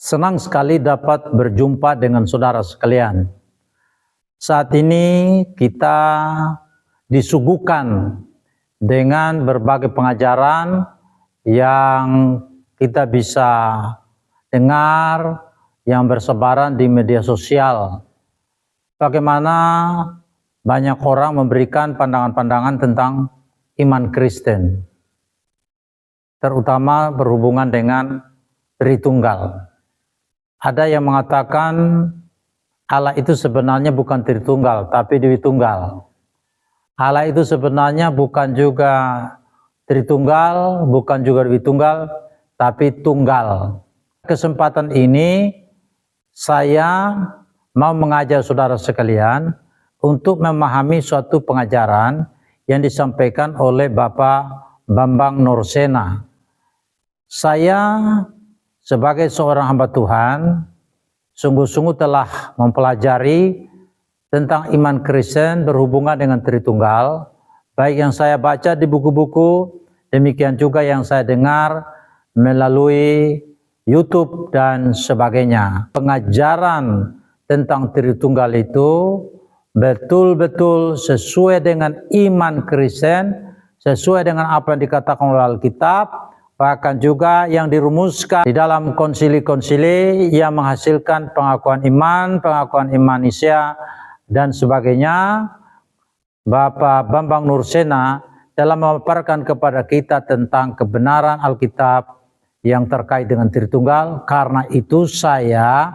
Senang sekali dapat berjumpa dengan saudara sekalian. Saat ini kita disuguhkan dengan berbagai pengajaran yang kita bisa dengar yang bersebaran di media sosial. Bagaimana banyak orang memberikan pandangan-pandangan tentang iman Kristen, terutama berhubungan dengan Tritunggal. Ada yang mengatakan Allah itu sebenarnya bukan Tritunggal, tapi Dewi Tunggal. Allah itu sebenarnya bukan juga Tritunggal, bukan juga Dewi Tunggal, tapi Tunggal. Kesempatan ini saya mau mengajak saudara sekalian untuk memahami suatu pengajaran yang disampaikan oleh Bapak Bambang Nursena. Saya sebagai seorang hamba Tuhan, sungguh-sungguh telah mempelajari tentang iman Kristen berhubungan dengan Tritunggal, baik yang saya baca di buku-buku, demikian juga yang saya dengar melalui YouTube dan sebagainya. Pengajaran tentang Tritunggal itu betul-betul sesuai dengan iman Kristen, sesuai dengan apa yang dikatakan oleh Alkitab, bahkan juga yang dirumuskan di dalam konsili-konsili yang menghasilkan pengakuan iman Isia, dan sebagainya. Bapak Bambang Nursena telah memaparkan kepada kita tentang kebenaran Alkitab yang terkait dengan Tritunggal. Karena itu saya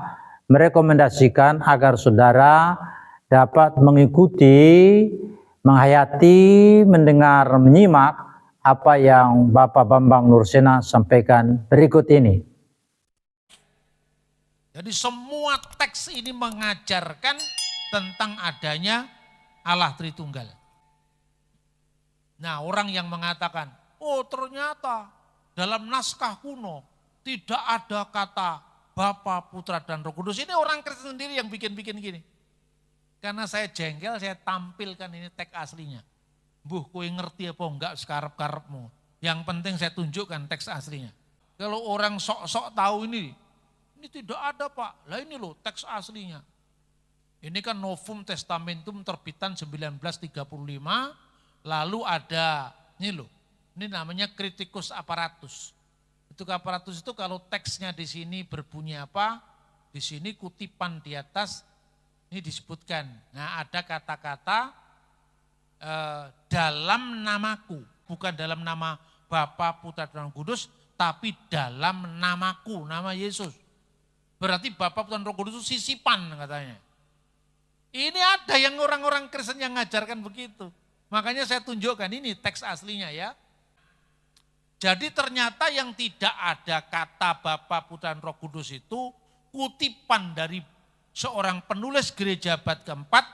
merekomendasikan agar saudara dapat mengikuti, menghayati, mendengar, menyimak apa yang Bapak Bambang Nursena sampaikan berikut ini. Jadi semua teks ini mengajarkan tentang adanya Allah Tritunggal. Nah, orang yang mengatakan, oh ternyata dalam naskah kuno tidak ada kata Bapa, Putra, dan Roh Kudus. Ini orang Kristen sendiri yang bikin-bikin gini. Karena saya jengkel, saya tampilkan ini teks aslinya. Buh, kowe ngerti apa enggak sekarep-karepmu. Yang penting saya tunjukkan teks aslinya. Kalau orang sok-sok tahu ini tidak ada Pak. Lah ini loh teks aslinya. Ini kan Novum Testamentum terbitan 1935. Lalu ada, ini loh, ini namanya Kritikus Apparatus. Itu Apparatus itu kalau teksnya di sini berbunyi apa, di sini kutipan di atas, ini disebutkan. Nah ada kata-kata, dalam namaku, bukan dalam nama Bapa, Putra, dan Roh Kudus, tapi dalam namaku, nama Yesus. Berarti Bapa, Putra, dan Roh Kudus itu sisipan katanya. Ini ada yang orang-orang Kristen yang ngajarkan begitu. Makanya saya tunjukkan ini teks aslinya ya. Jadi ternyata yang tidak ada kata Bapa, Putra, dan Roh Kudus itu kutipan dari seorang penulis gereja abad keempat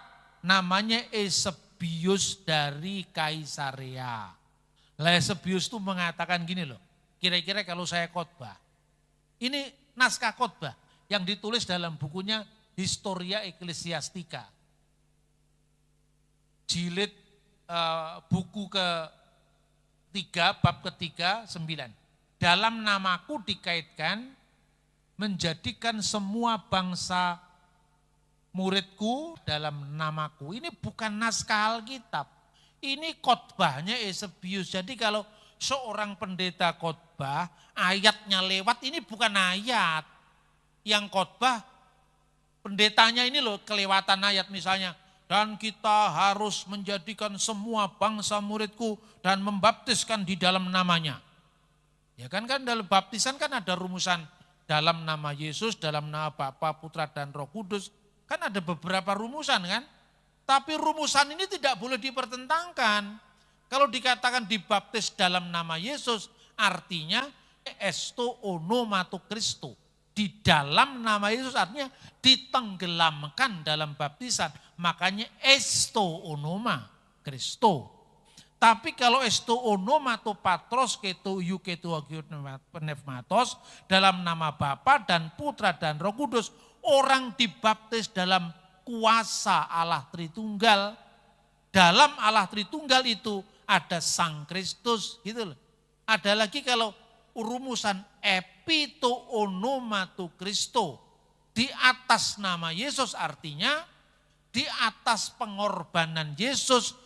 namanya Eusebius dari Kaisarea. Eusebius itu mengatakan gini loh, kira-kira kalau saya khotbah, ini naskah khotbah yang ditulis dalam bukunya Historia Ecclesiastica, jilid buku ketiga, bab ketiga, 9. Dalam namaku dikaitkan menjadikan semua bangsa muridku dalam namaku. Ini bukan naskah Alkitab. Ini khotbahnya Eusebius. Jadi kalau seorang pendeta khotbah, ayatnya lewat, ini bukan ayat. Yang khotbah, pendetanya ini loh kelewatan ayat misalnya. Dan kita harus menjadikan semua bangsa muridku dan membaptiskan di dalam namanya. Ya kan dalam baptisan kan ada rumusan dalam nama Yesus, dalam nama Bapa, Putra, dan Roh Kudus. Kan ada beberapa rumusan kan, tapi rumusan ini tidak boleh dipertentangkan. Kalau dikatakan dibaptis dalam nama Yesus, artinya esto onomato Christo. Di dalam nama Yesus artinya ditenggelamkan dalam baptisan. Makanya esto onoma Christo. Tapi kalau esto onomato patros keto yuketo pneumatos dalam nama Bapa dan Putra dan Roh Kudus, orang dibaptis dalam kuasa Allah Tritunggal. Dalam Allah Tritunggal itu ada Sang Kristus gitu loh. Ada lagi kalau rumusan epito onomatu Kristo. Di atas nama Yesus artinya di atas pengorbanan Yesus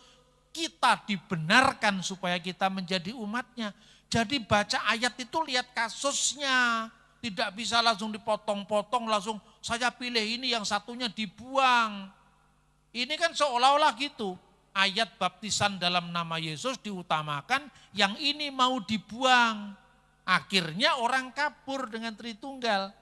kita dibenarkan supaya kita menjadi umatnya. Jadi baca ayat itu lihat kasusnya. Tidak bisa langsung dipotong-potong, langsung saya pilih ini yang satunya dibuang. Ini kan seolah-olah gitu. Ayat baptisan dalam nama Yesus diutamakan, yang ini mau dibuang. Akhirnya orang kabur dengan Tritunggal.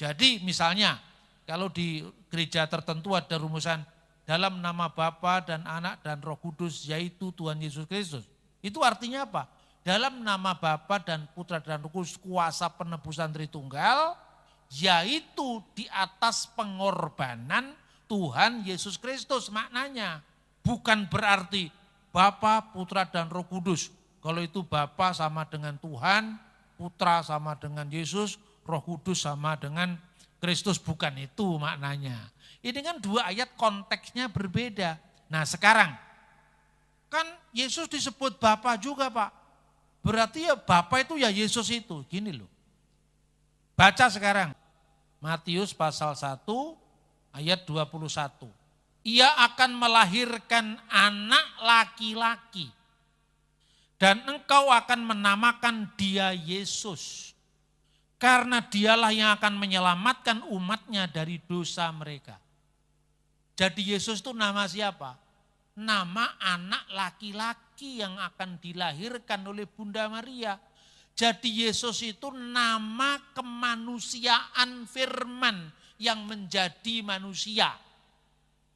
Jadi misalnya kalau di gereja tertentu ada rumusan dalam nama Bapa dan Anak dan Roh Kudus yaitu Tuhan Yesus Kristus. Itu artinya apa? Dalam nama Bapa dan Putra dan Roh Kudus kuasa penebusan Tritunggal, yaitu di atas pengorbanan Tuhan Yesus Kristus maknanya. Bukan berarti Bapa, Putra dan Roh Kudus. Kalau itu Bapa sama dengan Tuhan, Putra sama dengan Yesus, Roh Kudus sama dengan Kristus, bukan itu maknanya. Ini kan dua ayat konteksnya berbeda. Nah sekarang, kan Yesus disebut Bapa juga Pak. Berarti ya Bapa itu ya Yesus itu, gini loh. Baca sekarang, Matius pasal 1 ayat 21. Ia akan melahirkan anak laki-laki dan engkau akan menamakan dia Yesus. Karena dialah yang akan menyelamatkan umatnya dari dosa mereka. Jadi Yesus itu nama siapa? Nama anak laki-laki yang akan dilahirkan oleh Bunda Maria. Jadi Yesus itu nama kemanusiaan firman yang menjadi manusia.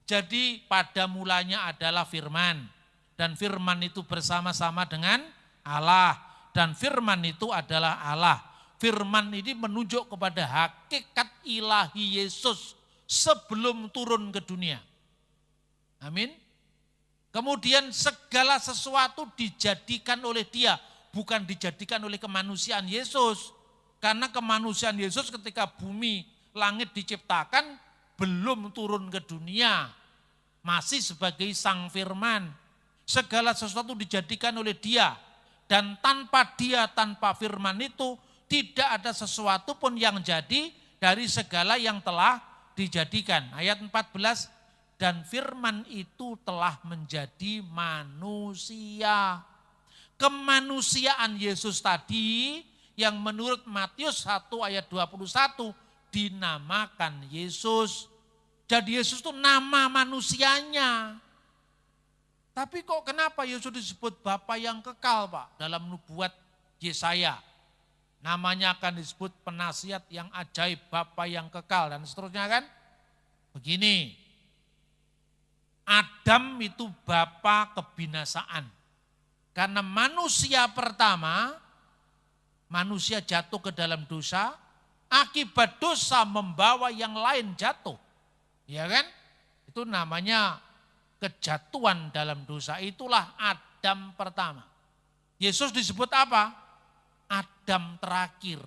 Jadi pada mulanya adalah firman. Dan firman itu bersama-sama dengan Allah. Dan firman itu adalah Allah. Firman ini menunjuk kepada hakikat ilahi Yesus sebelum turun ke dunia. Amin. Kemudian segala sesuatu dijadikan oleh dia, bukan dijadikan oleh kemanusiaan Yesus. Karena kemanusiaan Yesus ketika bumi, langit diciptakan, belum turun ke dunia. Masih sebagai sang firman. Segala sesuatu dijadikan oleh dia. Dan tanpa dia, tanpa firman itu, tidak ada sesuatu pun yang jadi dari segala yang telah dijadikan. Ayat 14, dan firman itu telah menjadi manusia. Kemanusiaan Yesus tadi yang menurut Matius 1 ayat 21 dinamakan Yesus. Jadi Yesus itu nama manusianya. Tapi kok kenapa Yesus disebut Bapa yang kekal Pak dalam nubuat Yesaya? Namanya akan disebut penasihat yang ajaib, Bapa yang kekal dan seterusnya kan. Begini, Adam itu bapa kebinasaan. Karena manusia pertama, manusia jatuh ke dalam dosa, akibat dosa membawa yang lain jatuh. Ya kan? Itu namanya kejatuhan dalam dosa, itulah Adam pertama. Yesus disebut apa? Adam terakhir.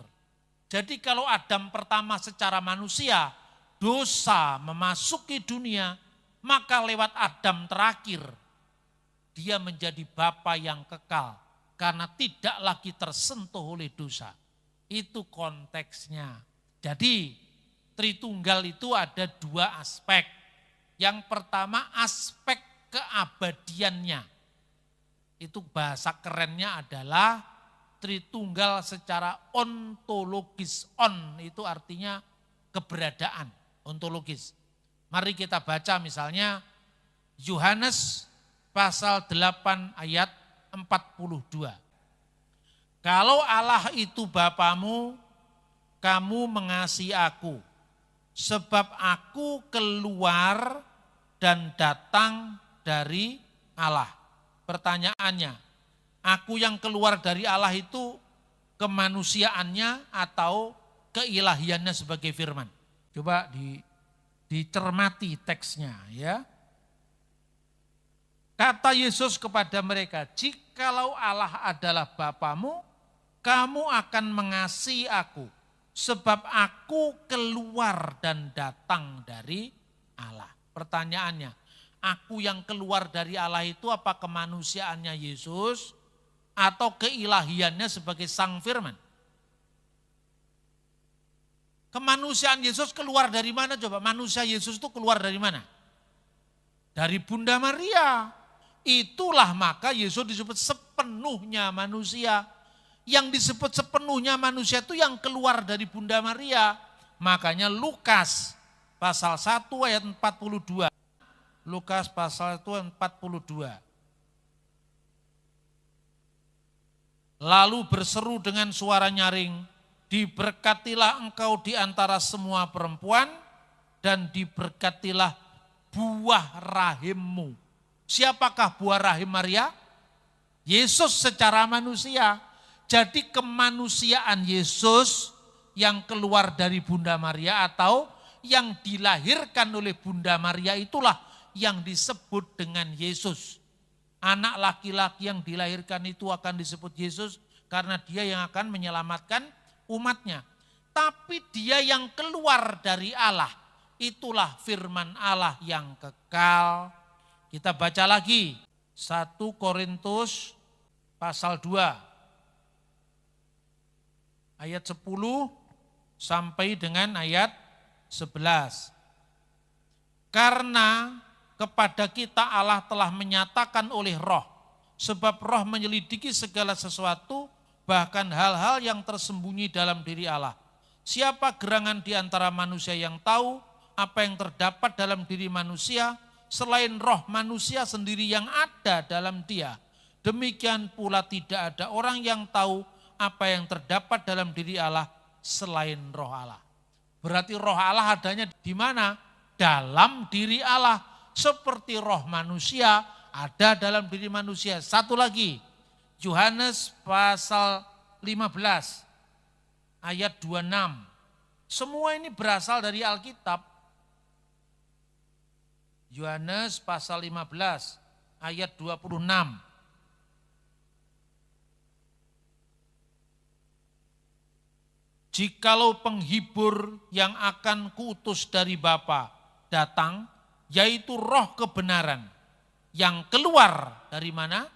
Jadi kalau Adam pertama secara manusia, dosa memasuki dunia, maka lewat Adam terakhir, dia menjadi Bapa yang kekal. Karena tidak lagi tersentuh oleh dosa. Itu konteksnya. Jadi Tritunggal itu ada dua aspek. Yang pertama aspek keabadiannya. Itu bahasa kerennya adalah Tritunggal secara ontologis. On itu artinya keberadaan, ontologis. Mari kita baca misalnya Yohanes pasal 8 ayat 42. Kalau Allah itu Bapamu, kamu mengasihi aku, sebab aku keluar dan datang dari Allah. Pertanyaannya, aku yang keluar dari Allah itu kemanusiaannya atau keilahiannya sebagai firman? Coba dicermati teksnya ya. Kata Yesus kepada mereka, jikalau Allah adalah Bapamu, kamu akan mengasihi aku, sebab aku keluar dan datang dari Allah. Pertanyaannya, aku yang keluar dari Allah itu apa kemanusiaannya Yesus atau keilahiannya sebagai sang firman? Kemanusiaan Yesus keluar dari mana coba? Manusia Yesus itu keluar dari mana? Dari Bunda Maria. Itulah maka Yesus disebut sepenuhnya manusia. Yang disebut sepenuhnya manusia itu yang keluar dari Bunda Maria. Makanya Lukas pasal 1 ayat 42. Lukas pasal 1 ayat 42. Lalu berseru dengan suara nyaring, diberkatilah engkau di antara semua perempuan dan diberkatilah buah rahimmu. Siapakah buah rahim Maria? Yesus secara manusia. Jadi kemanusiaan Yesus yang keluar dari Bunda Maria atau yang dilahirkan oleh Bunda Maria itulah yang disebut dengan Yesus. Anak laki-laki yang dilahirkan itu akan disebut Yesus karena dia yang akan menyelamatkan umatnya. Tapi dia yang keluar dari Allah, itulah firman Allah yang kekal. Kita baca lagi 1 Korintus pasal 2 ayat 10 sampai dengan ayat 11. Karena kepada kita Allah telah menyatakan oleh Roh, sebab Roh menyelidiki segala sesuatu, bahkan hal-hal yang tersembunyi dalam diri Allah. Siapa gerangan di antara manusia yang tahu apa yang terdapat dalam diri manusia, selain roh manusia sendiri yang ada dalam dia. Demikian pula tidak ada orang yang tahu apa yang terdapat dalam diri Allah selain roh Allah. Berarti roh Allah adanya di mana? Dalam diri Allah. Seperti roh manusia ada dalam diri manusia. Satu lagi, Yohanes pasal 15 ayat 26. Semua ini berasal dari Alkitab. Yohanes pasal 15 ayat 26. Jikalau penghibur yang akan kuutus dari Bapa datang, yaitu roh kebenaran yang keluar dari mana?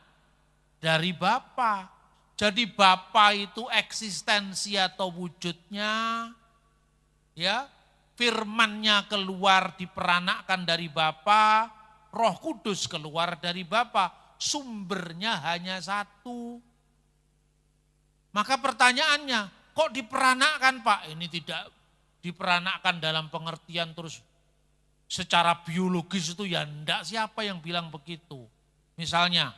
Dari Bapa. Jadi Bapa itu eksistensi atau wujudnya, ya, firman-Nya keluar diperanakkan dari Bapa, Roh Kudus keluar dari Bapa, sumbernya hanya satu. Maka pertanyaannya, kok diperanakkan Pak? Ini tidak diperanakkan dalam pengertian terus secara biologis itu ya enggak, siapa yang bilang begitu. Misalnya,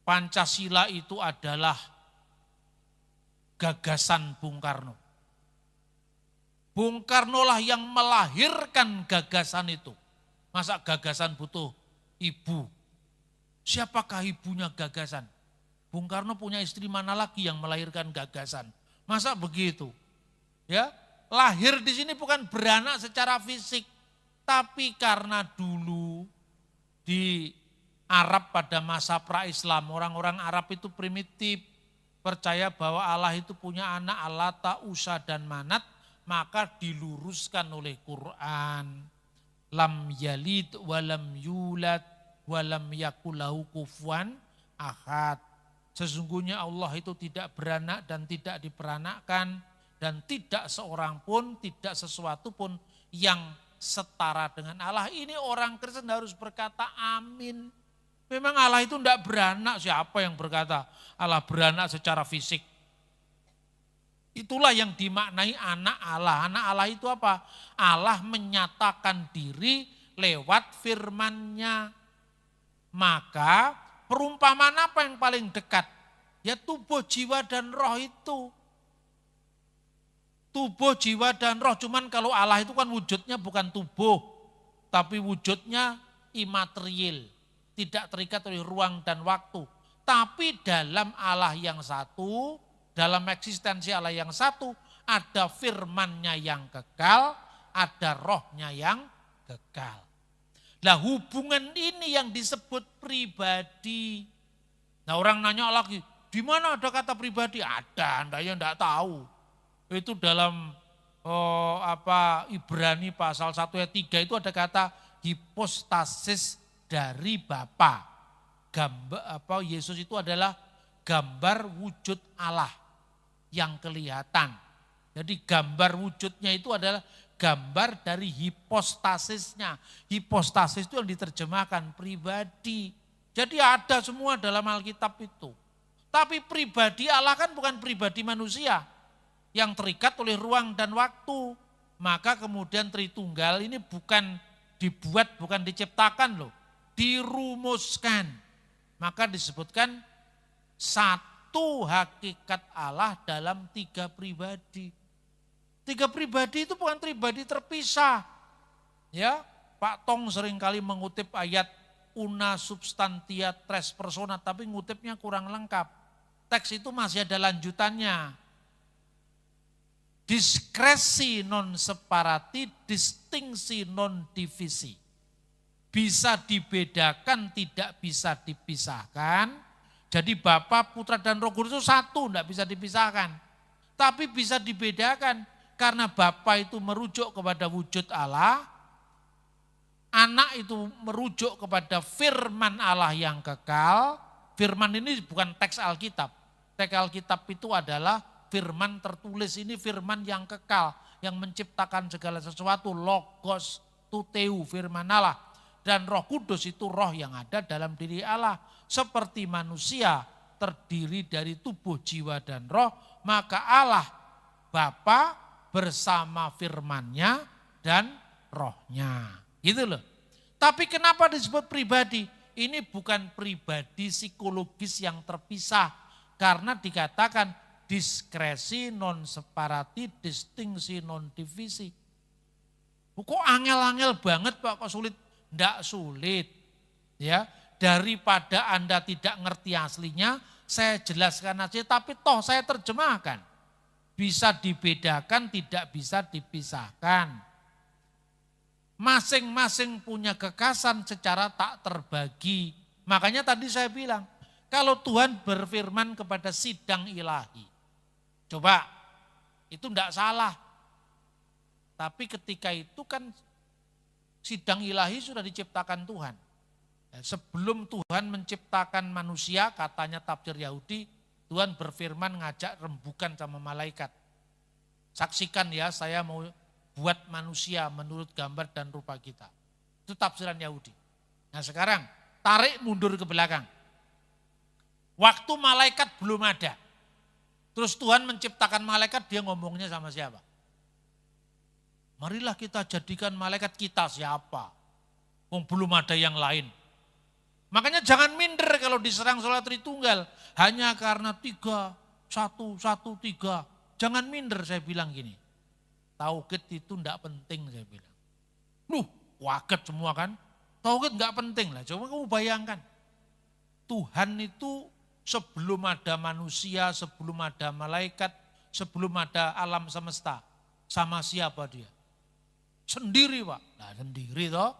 Pancasila itu adalah gagasan Bung Karno. Bung Karno lah yang melahirkan gagasan itu. Masa gagasan butuh ibu? Siapakah ibunya gagasan? Bung Karno punya istri mana lagi yang melahirkan gagasan? Masa begitu? Ya, lahir di sini bukan beranak secara fisik, tapi karena dulu di Arab pada masa pra-Islam, orang-orang Arab itu primitif, percaya bahwa Allah itu punya anak Allata, Usa dan Manat, maka diluruskan oleh Quran. Lam yalid walam yulad walam yakulahu kufuwan ahad. Sesungguhnya Allah itu tidak beranak dan tidak diperanakkan, dan tidak seorang pun, tidak sesuatu pun yang setara dengan Allah. Ini orang Kristen harus berkata amin. Memang Allah itu tidak beranak, siapa yang berkata Allah beranak secara fisik? Itulah yang dimaknai anak Allah. Anak Allah itu apa? Allah menyatakan diri lewat firman-Nya. Maka perumpamaan apa yang paling dekat? Ya tubuh, jiwa, dan roh itu. Tubuh, jiwa, dan roh. Cuman kalau Allah itu kan wujudnya bukan tubuh, tapi wujudnya imaterial. Tidak terikat oleh ruang dan waktu. Tapi dalam Allah yang satu, dalam eksistensi Allah yang satu, ada firman-Nya yang kekal, ada rohnya yang kekal. Nah hubungan ini yang disebut pribadi. Nah orang nanya lagi, di mana ada kata pribadi? Ada, Anda yang enggak tahu. Itu dalam Ibrani pasal 1 ayat 3 itu ada kata hipostasis dari Bapa. Yesus itu adalah gambar wujud Allah yang kelihatan. Jadi gambar wujudnya itu adalah gambar dari hipostasisnya. Hipostasis itu yang diterjemahkan pribadi. Jadi ada semua dalam Alkitab itu. Tapi pribadi Allah kan bukan pribadi manusia yang terikat oleh ruang dan waktu. Maka kemudian Tritunggal ini bukan dibuat, bukan diciptakan loh. Dirumuskan. Maka disebutkan satu hakikat Allah dalam tiga pribadi. Tiga pribadi itu bukan pribadi terpisah. Ya, Pak Tong seringkali mengutip ayat una substantia tres persona, tapi ngutipnya kurang lengkap. Teks itu masih ada lanjutannya. Diskresi non separati, distingsi non divisi. Bisa dibedakan, tidak bisa dipisahkan. Jadi Bapa, Putra, dan Roh Kudus itu satu, tidak bisa dipisahkan. Tapi bisa dibedakan, karena Bapa itu merujuk kepada wujud Allah, Anak itu merujuk kepada firman Allah yang kekal. Firman ini bukan teks Alkitab. Teks Alkitab itu adalah firman tertulis, ini firman yang kekal, yang menciptakan segala sesuatu, logos, tuteu, firman Allah. Dan Roh Kudus itu roh yang ada dalam diri Allah. Seperti manusia terdiri dari tubuh, jiwa, dan roh, maka Allah Bapa bersama firman-Nya dan rohnya. Gitu loh. Tapi kenapa disebut pribadi? Ini bukan pribadi psikologis yang terpisah. Karena dikatakan diskresi non separati, distingsi non divisi. Kok angel-angel banget Pak, kok sulit? Tidak sulit. Ya, daripada Anda tidak ngerti aslinya, saya jelaskan aja, tapi toh saya terjemahkan. Bisa dibedakan, tidak bisa dipisahkan. Masing-masing punya kekasan secara tak terbagi. Makanya tadi saya bilang, kalau Tuhan berfirman kepada sidang ilahi, coba, itu tidak salah. Tapi ketika itu kan sidang ilahi sudah diciptakan Tuhan. Sebelum Tuhan menciptakan manusia, katanya tafsir Yahudi, Tuhan berfirman ngajak rembukan sama malaikat. Saksikan ya, saya mau buat manusia menurut gambar dan rupa kita. Itu tafsiran Yahudi. Nah sekarang tarik mundur ke belakang. Waktu malaikat belum ada. Terus Tuhan menciptakan malaikat, dia ngomongnya sama siapa? Marilah kita jadikan malaikat kita siapa? Belum ada yang lain. Makanya jangan minder kalau diserang sholat Tritunggal. Hanya karena 3, 1, 1, 3. Jangan minder, saya bilang gini. Tauhid itu enggak penting, saya bilang. Waget semua kan. Tauhid enggak penting lah. Coba kamu bayangkan. Tuhan itu sebelum ada manusia, sebelum ada malaikat, sebelum ada alam semesta. Sama siapa dia? Sendiri Pak. Nah sendiri toh.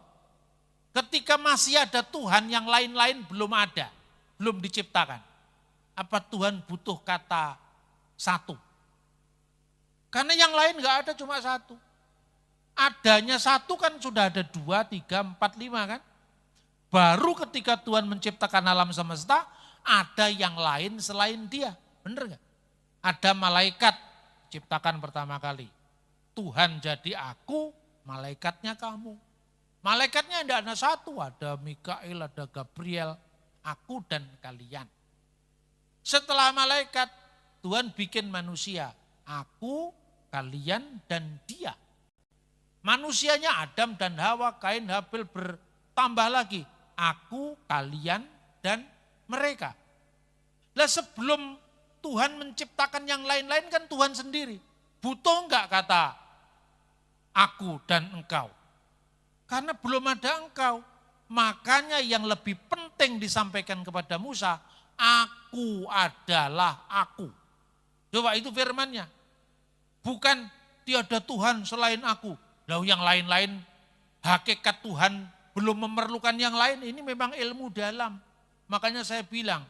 Ketika masih ada Tuhan, yang lain-lain belum ada. Belum diciptakan. Apa Tuhan butuh kata satu? Karena yang lain enggak ada, cuma satu. Adanya satu kan sudah ada 2, 3, 4, 5 kan. Baru ketika Tuhan menciptakan alam semesta, ada yang lain selain dia. Benar enggak? Ada malaikat, ciptakan pertama kali. Tuhan jadi aku, malaikatnya kamu. Malaikatnya enggak ada satu, ada Mikail, ada Gabriel, aku dan kalian. Setelah malaikat, Tuhan bikin manusia, aku, kalian, dan dia. Manusianya Adam dan Hawa, Kain, Habil bertambah lagi. Aku, kalian, dan mereka. Lah sebelum Tuhan menciptakan yang lain-lain kan Tuhan sendiri. Butuh enggak kata aku dan engkau? Karena belum ada engkau. Makanya yang lebih penting disampaikan kepada Musa, aku adalah aku. Coba itu firmannya. Bukan tiada Tuhan selain aku. Lalu yang lain-lain, hakikat Tuhan belum memerlukan yang lain. Ini memang ilmu dalam. Makanya saya bilang,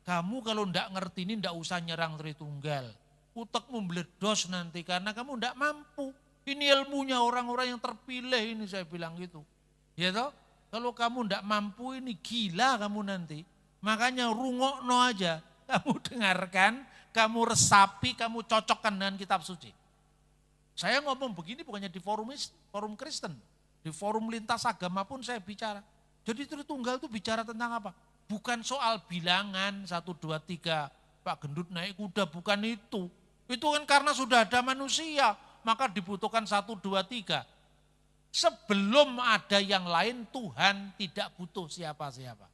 kamu kalau enggak ngerti ini enggak usah nyerang Tritunggal. Utekmu meledos nanti karena kamu enggak mampu. Ini ilmunya orang-orang yang terpilih ini, saya bilang gitu. Ya toh? Kalau kamu enggak mampu ini gila kamu nanti. Makanya rungokno aja. Kamu dengarkan, kamu resapi, kamu cocokkan dengan kitab suci. Saya ngomong begini bukannya di forum Kristen, di forum lintas agama pun saya bicara. Jadi Tritunggal itu bicara tentang apa? Bukan soal bilangan 1, 2, 3, Pak Gendut naik kuda, bukan itu. Itu kan karena sudah ada manusia, maka dibutuhkan 1, 2, 3. Sebelum ada yang lain, Tuhan tidak butuh siapa-siapa.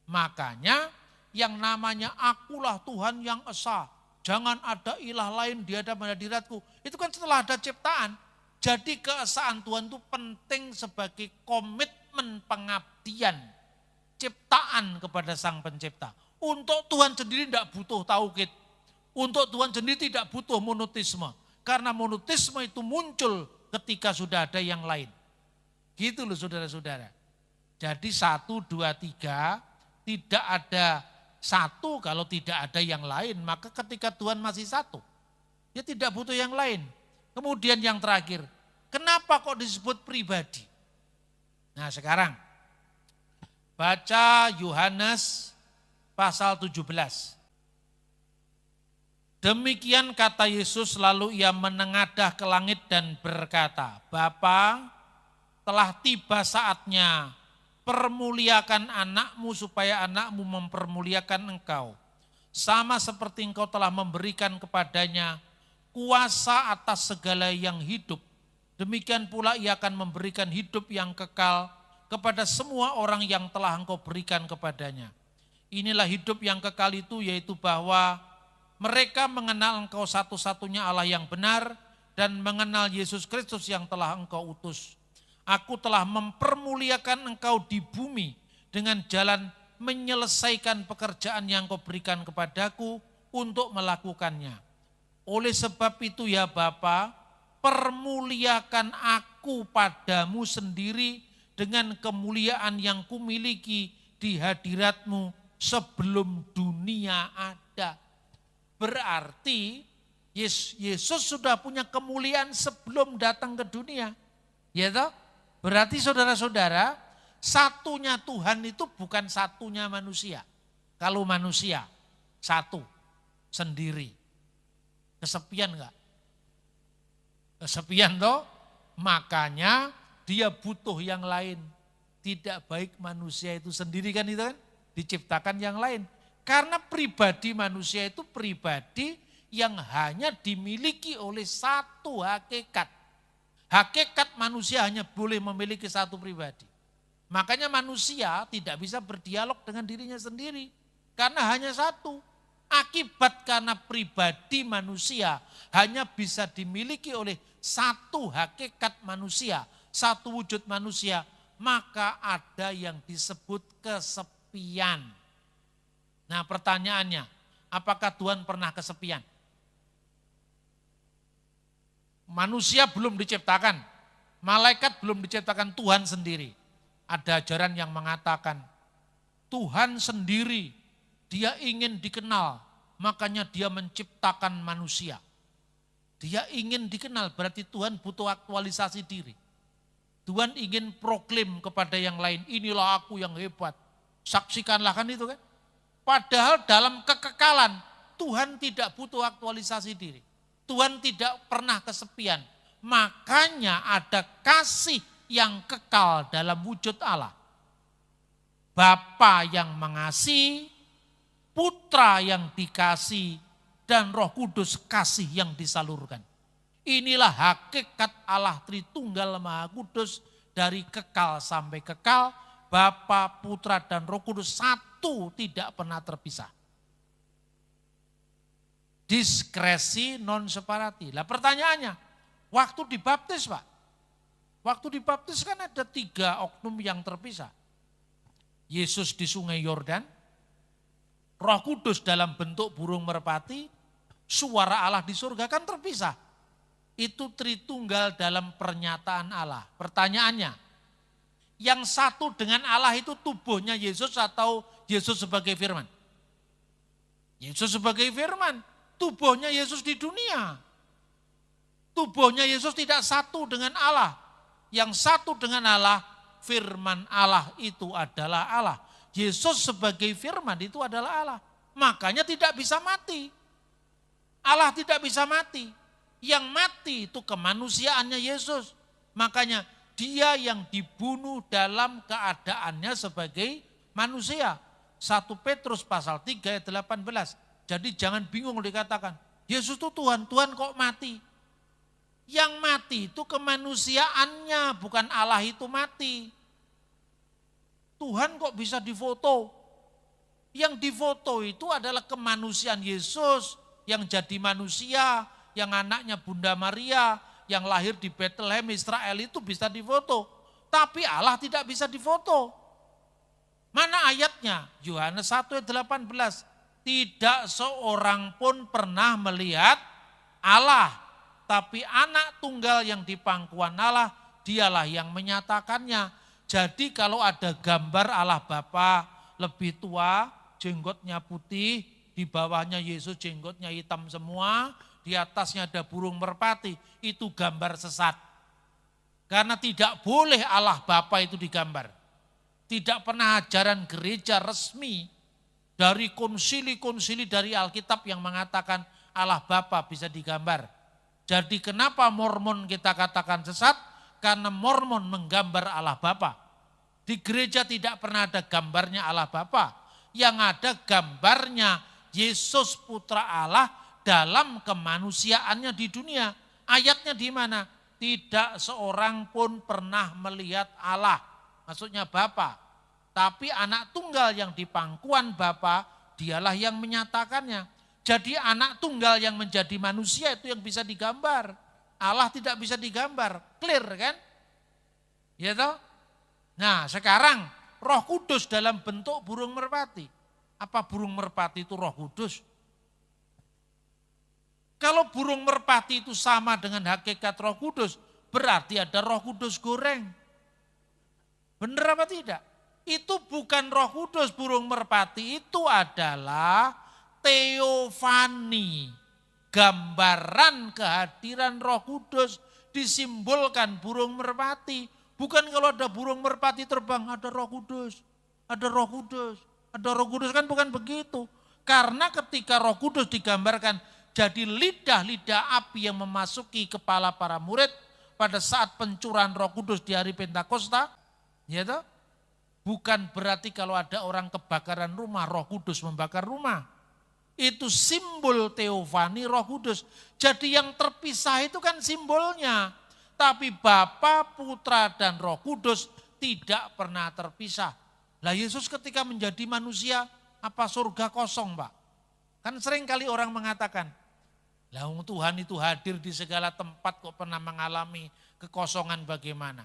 Makanya yang namanya akulah Tuhan yang esa. Jangan ada ilah lain di hadapan hadiratku. Itu kan setelah ada ciptaan. Jadi keesaan Tuhan itu penting sebagai komitmen pengabdian. Ciptaan kepada Sang Pencipta. Untuk Tuhan sendiri tidak butuh tauhid. Untuk Tuhan sendiri tidak butuh monoteisme. Karena monoteisme itu muncul ketika sudah ada yang lain. Gitu loh saudara-saudara. Jadi 1, 2, 3 tidak ada satu kalau tidak ada yang lain. Maka ketika Tuhan masih satu, dia tidak butuh yang lain. Kemudian yang terakhir, kenapa kok disebut pribadi? Nah sekarang, baca Yohanes pasal 17. Demikian kata Yesus, lalu ia menengadah ke langit dan berkata, Bapa, telah tiba saatnya, permuliakan anakmu supaya anakmu mempermuliakan engkau. Sama seperti engkau telah memberikan kepadanya kuasa atas segala yang hidup. Demikian pula ia akan memberikan hidup yang kekal kepada semua orang yang telah engkau berikan kepadanya. Inilah hidup yang kekal itu, yaitu bahwa mereka mengenal engkau satu-satunya Allah yang benar dan mengenal Yesus Kristus yang telah engkau utus. Aku telah mempermuliakan engkau di bumi dengan jalan menyelesaikan pekerjaan yang kau berikan kepadaku untuk melakukannya. Oleh sebab itu ya Bapa, permuliakan aku padamu sendiri dengan kemuliaan yang kumiliki di hadiratmu sebelum dunia ada. Berarti Yesus sudah punya kemuliaan sebelum datang ke dunia. Ya toh? Berarti saudara-saudara, satunya Tuhan itu bukan satunya manusia. Kalau manusia, satu, sendiri. Kesepian enggak? Kesepian toh? Makanya dia butuh yang lain. Tidak baik manusia itu sendiri kan itu kan? Diciptakan yang lain. Karena pribadi manusia itu pribadi yang hanya dimiliki oleh satu hakikat. Hakikat manusia hanya boleh memiliki satu pribadi. Makanya manusia tidak bisa berdialog dengan dirinya sendiri. Karena hanya satu. Akibat karena pribadi manusia hanya bisa dimiliki oleh satu hakikat manusia, satu wujud manusia, maka ada yang disebut kesepian. Nah pertanyaannya, apakah Tuhan pernah kesepian? Manusia belum diciptakan, malaikat belum diciptakan, Tuhan sendiri. Ada ajaran yang mengatakan Tuhan sendiri, dia ingin dikenal, makanya dia menciptakan manusia. Dia ingin dikenal, berarti Tuhan butuh aktualisasi diri. Tuhan ingin proklaim kepada yang lain, inilah aku yang hebat. Saksikanlah kan itu kan. Padahal dalam kekekalan, Tuhan tidak butuh aktualisasi diri. Tuhan tidak pernah kesepian. Makanya ada kasih yang kekal dalam wujud Allah. Bapa yang mengasihi, Putra yang dikasih, dan Roh Kudus kasih yang disalurkan. Inilah hakikat Allah Tritunggal Maha Kudus dari kekal sampai kekal. Bapa, Putra, dan Roh Kudus satu, tidak pernah terpisah. Diskresi non separati. Lah pertanyaannya, waktu dibaptis Pak, waktu dibaptis kan ada 3 oknum yang terpisah. Yesus di sungai Yordan, Roh Kudus dalam bentuk burung merpati, suara Allah di surga kan terpisah. Itu Tritunggal dalam pernyataan Allah. Pertanyaannya, yang satu dengan Allah itu tubuhnya Yesus atau Yesus sebagai firman? Yesus sebagai firman. Tubuhnya Yesus di dunia. Tubuhnya Yesus tidak satu dengan Allah. Yang satu dengan Allah, firman Allah itu adalah Allah. Yesus sebagai firman itu adalah Allah. Makanya tidak bisa mati. Allah tidak bisa mati. Yang mati itu kemanusiaannya Yesus. Makanya dia yang dibunuh dalam keadaannya sebagai manusia. 1 Petrus pasal 3 ayat 18. Jadi jangan bingung dikatakan, Yesus itu Tuhan, Tuhan kok mati? Yang mati itu kemanusiaannya, bukan Allah itu mati. Tuhan kok bisa difoto? Yang difoto itu adalah kemanusiaan Yesus yang jadi manusia, yang anaknya Bunda Maria, yang lahir di Bethlehem Israel itu bisa difoto. Tapi Allah tidak bisa difoto. Mana ayatnya? Yohanes 1 ayat 18. Tidak seorang pun pernah melihat Allah. Tapi anak tunggal yang di pangkuan Allah, dialah yang menyatakannya. Jadi kalau ada gambar Allah Bapa lebih tua, jenggotnya putih, di bawahnya Yesus jenggotnya hitam semua, di atasnya ada burung merpati, itu gambar sesat. Karena tidak boleh Allah Bapa itu digambar. Tidak pernah ajaran gereja resmi dari konsili-konsili dari Alkitab yang mengatakan Allah Bapa bisa digambar. Jadi kenapa Mormon kita katakan sesat? Karena Mormon menggambar Allah Bapa. Di gereja tidak pernah ada gambarnya Allah Bapa. Yang ada gambarnya Yesus Putra Allah dalam kemanusiaannya di dunia. Ayatnya di mana? Tidak seorang pun pernah melihat Allah. Maksudnya Bapa. Tapi anak tunggal yang di pangkuan Bapa, dialah yang menyatakannya. Jadi anak tunggal yang menjadi manusia itu yang bisa digambar. Allah tidak bisa digambar. Clear kan? Ya toh? Nah sekarang Roh Kudus dalam bentuk burung merpati. Apa burung merpati itu Roh Kudus? Kalau burung merpati itu sama dengan hakikat Roh Kudus, berarti ada Roh Kudus goreng. Benar apa tidak? Itu bukan Roh Kudus, burung merpati itu adalah teofani. Gambaran kehadiran Roh Kudus disimbolkan burung merpati. Bukan kalau ada burung merpati terbang, ada Roh Kudus, ada Roh Kudus, ada Roh Kudus, kan bukan begitu. Karena ketika Roh Kudus digambarkan jadi lidah-lidah api yang memasuki kepala para murid pada saat pencurahan Roh Kudus di hari Pentakosta, ya toh? Bukan berarti kalau ada orang kebakaran rumah, Roh Kudus membakar rumah. Itu simbol teofani Roh Kudus. Jadi yang terpisah itu kan simbolnya. Tapi Bapa, Putra, dan Roh Kudus tidak pernah terpisah. Lah Yesus ketika menjadi manusia, apa surga kosong Pak? Kan sering kali orang mengatakan, lah Tuhan itu hadir di segala tempat kok pernah mengalami kekosongan bagaimana?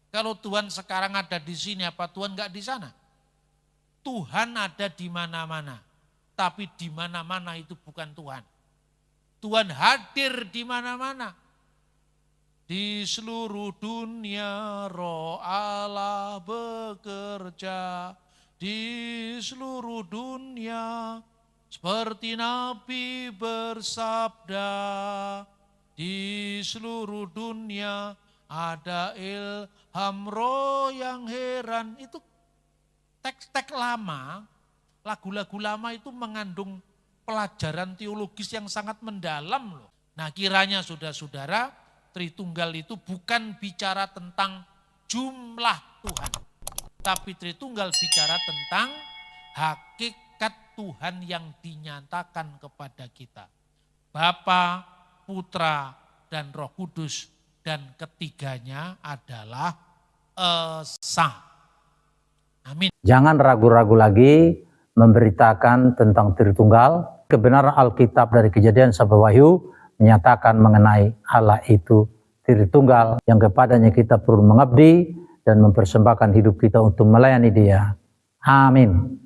Kalau Tuhan sekarang ada di sini, apa Tuhan enggak di sana? Tuhan ada di mana-mana. Tapi di mana-mana itu bukan Tuhan. Tuhan hadir di mana-mana. Di seluruh dunia Roh Allah bekerja. Di seluruh dunia seperti Nabi bersabda. Di seluruh dunia ada ilham roh yang heran. Itu teks-teks lama, lagu-lagu lama itu mengandung pelajaran teologis yang sangat mendalam loh. Nah kiranya saudara-saudara, Tritunggal itu bukan bicara tentang jumlah Tuhan. Tapi Tritunggal bicara tentang hakikat Tuhan yang dinyatakan kepada kita. Bapa, Putra, dan Roh Kudus. Dan ketiganya adalah Esa. Amin. Jangan ragu-ragu lagi memberitakan tentang Tritunggal. Kebenaran Alkitab dari Kejadian sampai Wahyu menyatakan mengenai Allah itu Tritunggal yang kepadanya kita perlu mengabdi dan mempersembahkan hidup kita untuk melayani Dia. Amin.